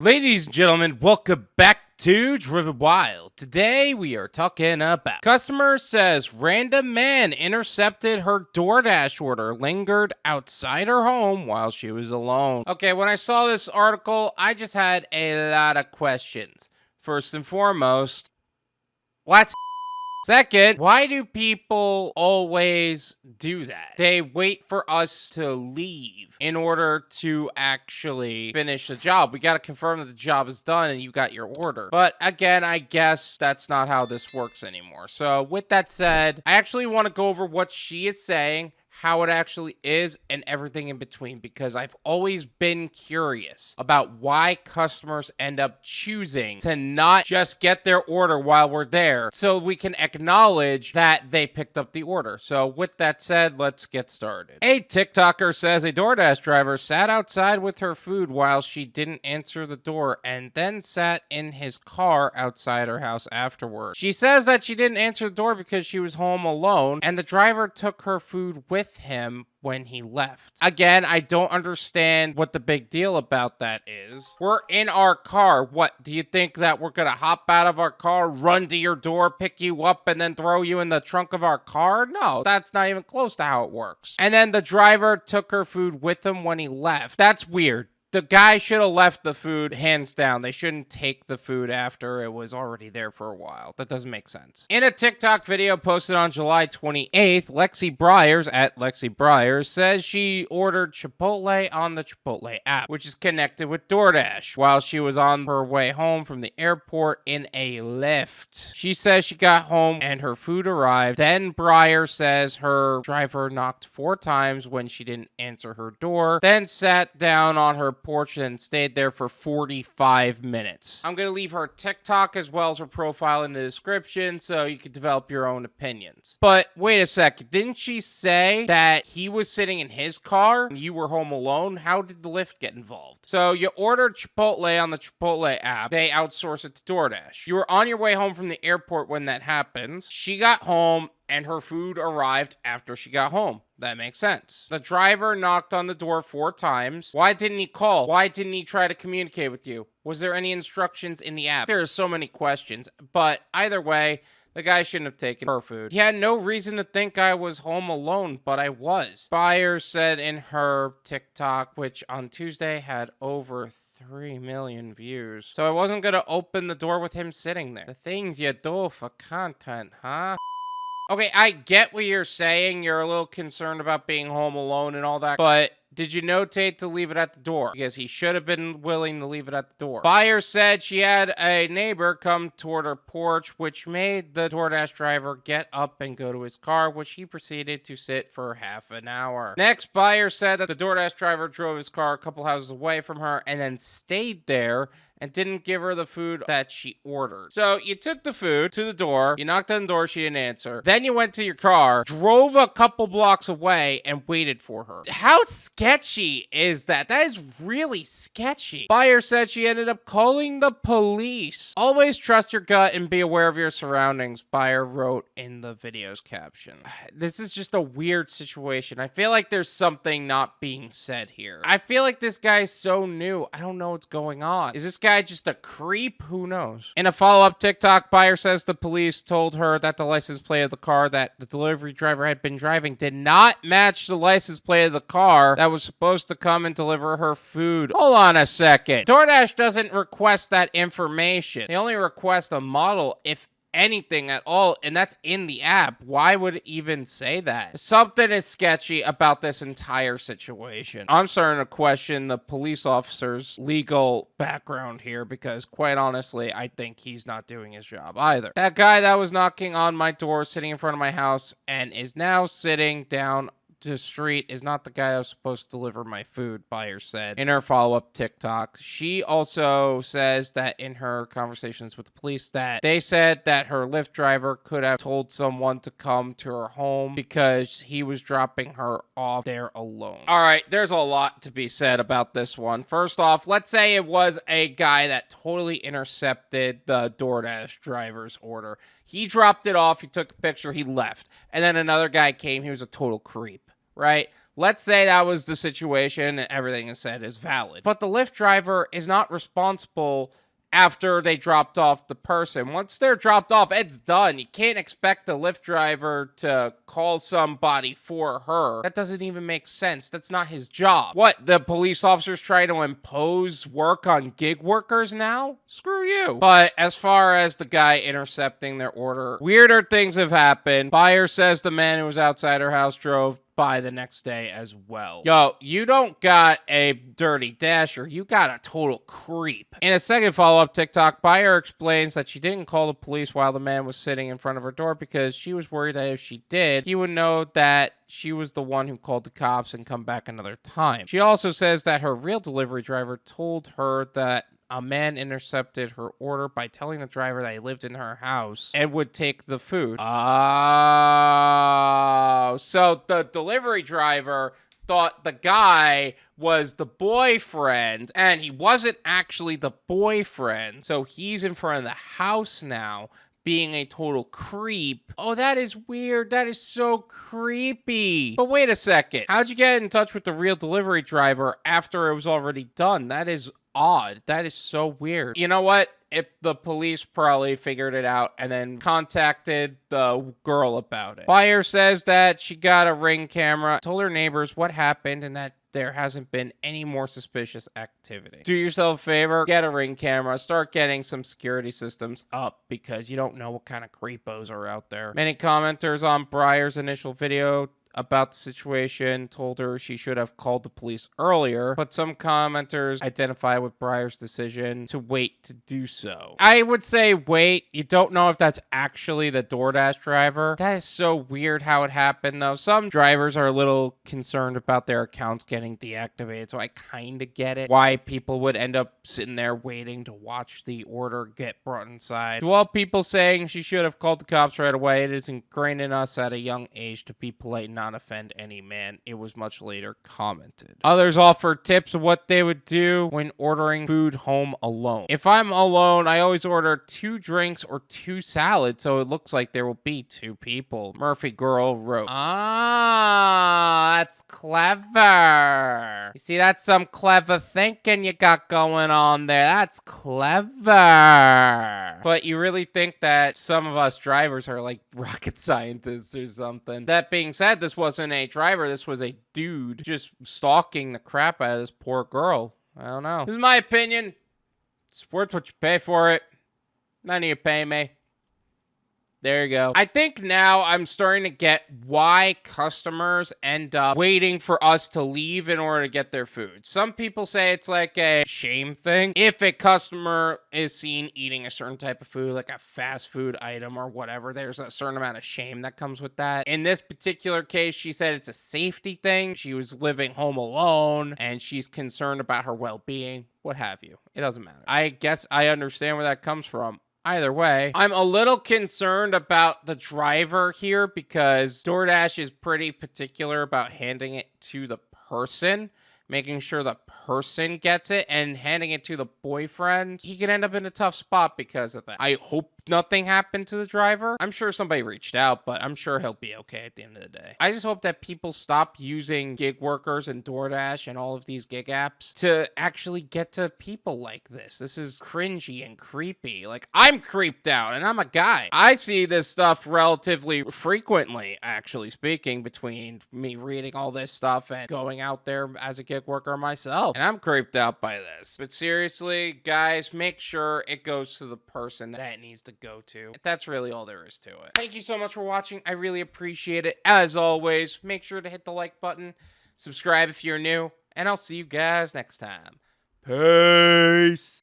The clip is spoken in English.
Ladies and gentlemen, welcome back to Driven Wild. Today we are talking about customer says random man intercepted her Doordash order, lingered outside her home while she was alone. Okay, when I saw this article, I just had a lot of questions. First and foremost, what? Second, why do people always do that? They wait for us to leave in order to actually finish the job. We got to confirm that the job is done and you got your order. But again, I guess that's not how this works anymore. So with that said, I actually want to go over what she is saying, how it actually is, and everything in between, because I've always been curious about why customers end up choosing to not just get their order while we're there so we can acknowledge that they picked up the order. So with that said, let's get started. A TikToker says a DoorDash driver sat outside with her food while she didn't answer the door and then sat in his car outside her house afterward. She says that she didn't answer the door because she was home alone and the driver took her food with him when he left. Again, I don't understand what the big deal about that is. We're in our car. What, do you think that we're gonna hop out of our car, run to your door, pick you up, and then throw you in the trunk of our car? No, that's not even close to how it works. And then the driver took her food with him when he left. That's weird. The guy should have left the food, hands down. They shouldn't take the food after it was already there for a while. That doesn't make sense. In a TikTok video posted on July 28th, Lexi Bryers, at Lexi Bryers, says she ordered Chipotle on the Chipotle app, which is connected with DoorDash, while she was on her way home from the airport in a Lyft. She says she got home and her food arrived. Then Bryers says her driver knocked 4 times when she didn't answer her door, then sat down on her porch and stayed there for 45 minutes. I'm going to leave her TikTok as well as her profile in the description so you can develop your own opinions. But wait a second, didn't she say that he was sitting in his car and you were home alone? How did the Lyft get involved? So you ordered Chipotle on the Chipotle app. They outsource it to DoorDash. You were on your way home from the airport when that happens. She got home and her food arrived after she got home. That makes sense. The driver knocked on the door 4 times. Why didn't he call? Why didn't he try to communicate with you? Was there any instructions in the app? There are so many questions, but either way, the guy shouldn't have taken her food. He had no reason to think I was home alone, but I was. Byers said in her TikTok, which on Tuesday had over 3 million views. So I wasn't gonna open the door with him sitting there. The things you do for content, huh? Okay, I get what you're saying. You're a little concerned about being home alone and all that, but did you notate to leave it at the door? Because he should have been willing to leave it at the door. Buyer said she had a neighbor come toward her porch, which made the DoorDash driver get up and go to his car, which he proceeded to sit for half an hour. Next, Buyer said that the DoorDash driver drove his car a couple houses away from her and then stayed there and didn't give her the food that she ordered. So you took the food to the door, you knocked on the door, she didn't answer. Then you went to your car, drove a couple blocks away, and waited for her. How sketchy is that? That is really sketchy. Buyer said she ended up calling the police. Always trust your gut and be aware of your surroundings, Buyer wrote in the video's caption. This is just a weird situation. I feel like there's something not being said here. I feel like this guy's so new. I don't know what's going on. Is this guy just a creep? Who knows? In a follow-up TikTok, Buyer says the police told her that the license plate of the car that the delivery driver had been driving did not match the license plate of the car that was supposed to come and deliver her food. Hold on a second. DoorDash doesn't request that information. They only request a model, if anything at all, and that's in the app. Why would it even say that? Something is sketchy about this entire situation. I'm starting to question the police officer's legal background here because, quite honestly, I think he's not doing his job either. That guy that was knocking on my door, sitting in front of my house, and is now sitting down to street is not the guy that was supposed to deliver my food, Buyer said in her follow-up TikTok. She also says that in her conversations with the police that they said that her Lyft driver could have told someone to come to her home because he was dropping her off there alone. All right, there's a lot to be said about this one. First off, let's say it was a guy that totally intercepted the DoorDash driver's order. He dropped it off, he took a picture, he left. And then another guy came, he was a total creep, right? Let's say that was the situation and everything is said is valid. But the Lyft driver is not responsible after they dropped off the person. Once they're dropped off, it's done. You can't expect the Lyft driver to call somebody for her. That doesn't even make sense. That's not his job. What, the police officers try to impose work on gig workers now? Screw you. But as far as the guy intercepting their order, weirder things have happened. Buyer says the man who was outside her house drove by the next day as well. Yo, you don't got a dirty dasher, you got a total creep. In a second follow-up TikTok, buyer explains that she didn't call the police while the man was sitting in front of her door because she was worried that if she did, he would know that she was the one who called the cops and come back another time. She also says that her real delivery driver told her that a man intercepted her order by telling the driver that he lived in her house and would take the food. Oh, so the delivery driver thought the guy was the boyfriend, and he wasn't actually the boyfriend. So he's in front of the house now, being a total creep. Oh, that is weird. That is so creepy. But wait a second. How'd you get in touch with the real delivery driver after it was already done? That is odd. That is so weird. You know what? If the police probably figured it out and then contacted the girl about it. Buyer says that she got a Ring camera, told her neighbors what happened, and that there hasn't been any more suspicious activity. Do yourself a favor, get a Ring camera, start getting some security systems up because you don't know what kind of creepos are out there. Many commenters on Breyer's initial video about the situation told her she should have called the police earlier, but some commenters identify with Breyer's decision to wait to do so. I would say wait. You don't know if that's actually the Doordash driver. That is so weird how it happened, though. Some drivers are a little concerned about their accounts getting deactivated, so I kind of get it. Why people would end up sitting there waiting to watch the order get brought inside. To all people saying she should have called the cops right away, it is ingrained in us at a young age to be polite and not offend any man. It was much later commented. Others offered tips of what they would do when ordering food home alone. If I'm alone, I always order 2 drinks or 2 salads, so it looks like there will be 2 people. Murphy Girl wrote, ah, that's clever. You see, that's some clever thinking you got going on there. That's clever. But you really think that some of us drivers are like rocket scientists or something? That being said, this wasn't a driver. This was a dude just stalking the crap out of this poor girl. I don't know. This is my opinion. It's worth what you pay for it. None of you pay me. There you go. I think now I'm starting to get why customers end up waiting for us to leave in order to get their food. Some people say it's like a shame thing. If a customer is seen eating a certain type of food, like a fast food item or whatever, there's a certain amount of shame that comes with that. In this particular case, she said it's a safety thing. She was living home alone and she's concerned about her well-being, what have you. It doesn't matter. I guess I understand where that comes from. Either way, I'm a little concerned about the driver here because DoorDash is pretty particular about handing it to the person, making sure the person gets it, and handing it to the boyfriend. He can end up in a tough spot because of that. I hope nothing happened to the driver. I'm sure somebody reached out, but I'm sure he'll be okay at the end of the day. I just hope that people stop using gig workers and DoorDash and all of these gig apps to actually get to people like this. This is cringy and creepy. Like, I'm creeped out and I'm a guy. I see this stuff relatively frequently, actually speaking, between me reading all this stuff and going out there as a gig worker myself. And I'm creeped out by this. But seriously, guys, make sure it goes to the person that it needs to go to. That's really all there is to it. Thank you so much for watching. I really appreciate it. As always, make sure to hit the like button, subscribe if you're new, and I'll see you guys next time. Peace.